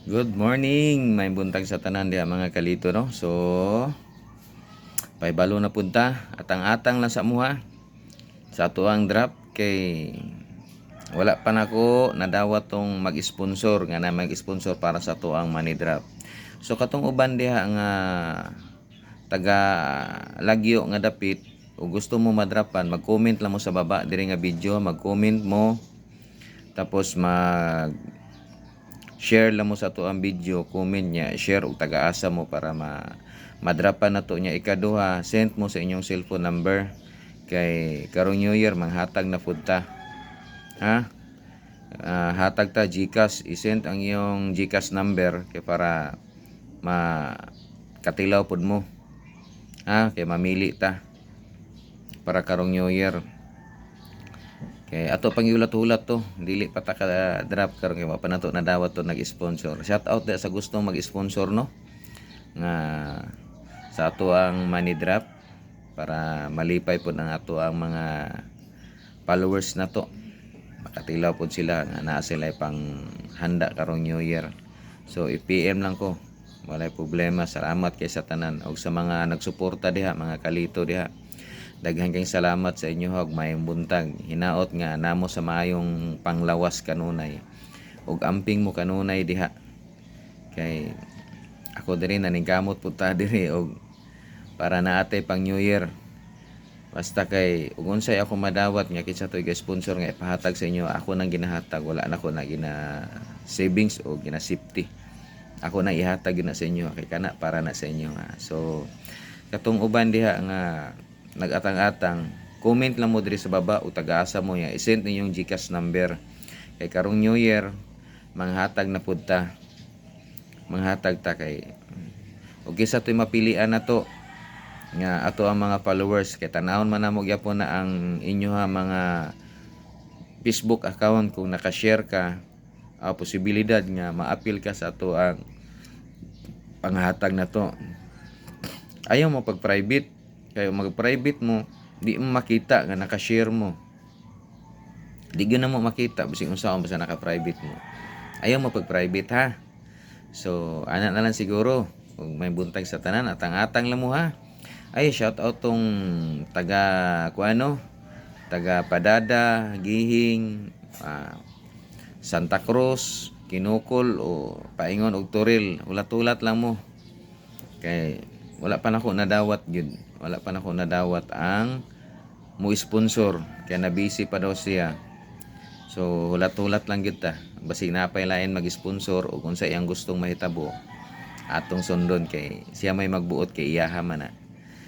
Good morning, may buntag sa tanan diha mga kalito no. So, paibalo na punta, atang-atang lang sa muha sa tuang drop kay wala pa nako nadawat tong mag-sponsor nga na mag-sponsor para sa tuang money drop. So katong uban diha nga taga Lagyo nga dapit o gusto mo madrapan, mag-comment lang mo sa baba diri nga video, mag-comment mo tapos share lang mo sa to ang video, comment niya, share og taga-asa mo para madrapan na to niya. Ikaduha, send mo sa inyong cellphone number kay karong New Year manghatag na pud ta. Ha? Hatag ta GCash, i-send ang iyong GCash number kay para katilaw pud mo. Ha? Kay mamili ta para karong New Year. Kay ato pang iulat-ulat to, dili pa ta ka drop karon kay pa nato nadawat to nag-sponsor. Shout out sa gustong mag-sponsor no nga sa ato ang money drop para malipay pud ang ato ang mga followers na to. Makatilaw pud sila nga naa sila pang handa karong New Year. So i-PM lang ko. Walay problema. Salamat kay sa tanan og sa mga nagsuporta diha, mga kalito diha. Daghan kayong salamat sa inyo hog mayong buntag. Hinaot nga namo sa maayong panglawas kanunay. Og amping mo kanunay diha. Kay ako diri naningkamot pud ta diri og para naatay pang New Year. Basta kay ug unsay ako madawat nga kinsa toy sponsor nga ipahatag sa inyo, ako nang ginahatag, wala na ko na gina savings o gina safety. Ako na ihatag na sa inyo kay kana para na sa inyo. So katong uban diha nga nagatang-atang, comment lang mo diri sa baba o taga-asa mo ya, i-send ninyong GCash number. Kay karong New Year, manghatag na pud ta. Manghatag ta kay ug kisa to'y mapilian na to nga ato ang mga followers kay tanawon man namo gyapon na ang inyo mga Facebook account kung naka-share ka, posibilidad nga ma-appeal ka sa ato ang panghatag na to. Ayaw mo pag-private. Kaya mag-private mo, di mo makita nga naka-share mo. Di gyud na mo makita bisig unsa basta naka-private mo. Ayaw mo pag-private ha. So, ana na lang siguro. Kung may buntag sa tanan, atang-atang lang mo ha. Ay, shout out tong taga taga Padada, Gihing, Santa Cruz, Kinukol o Paingon og Toril. Ulat-ulat lang mo. Kay wala pa nako nadawat gyud. Wala pa nako nadawat ang mo sponsor kaya na busy pa daw siya. So hulat-hulat lang gyud ta. Basig napay lain mag-sponsor o kung sa iyang gustong mahitabo atong sundon kay siya may magbuot kay iyaha man na.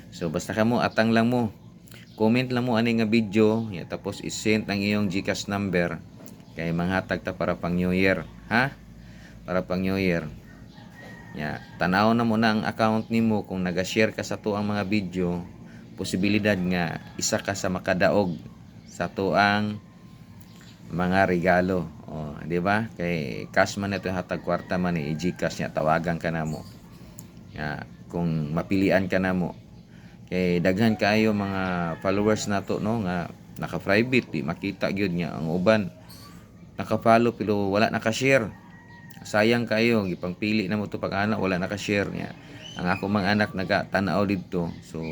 So basta kamo atang lang mo. Comment lang mo ani nga video, ya, tapos i-send ang iyong GCash number kay manghatag ta para pang New Year, ha? Para pang New Year. Ya, tanaw na mo na ang account nimo kung naga-share ka sa tuang mga video, posibilidad nga isa ka sa makadaog sa tuang mga regalo. Di ba? Kay cash man ito hatag kwarta man ni GCash niya tawagan ka namo. Ya, kung mapilian ka namo. Kay daghan kaayo mga followers nato no nga naka-private di makita gyud niya ang uban. Naka-follow pero wala naka-share. Sayang kayo gipangpili na mo to pag-anak wala naka-share niya. Ang ako mga anak nagatanaw didto. So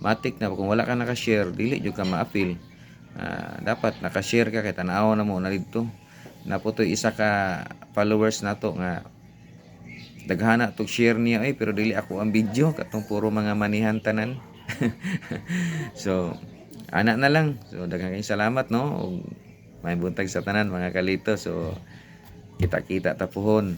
matik na kung wala ka naka-share dili jud ka ma-appeal. Dapat naka-share ka kay tanaw na mo na didto. Naputoy isa ka followers nato nga daghana tog share niya pero dili ako ang video katong puro mga manihan tanan. So ana na lang. So daghang kayong salamat no. May buntag sa tanan mga kalito. So kita-kita tapuhon.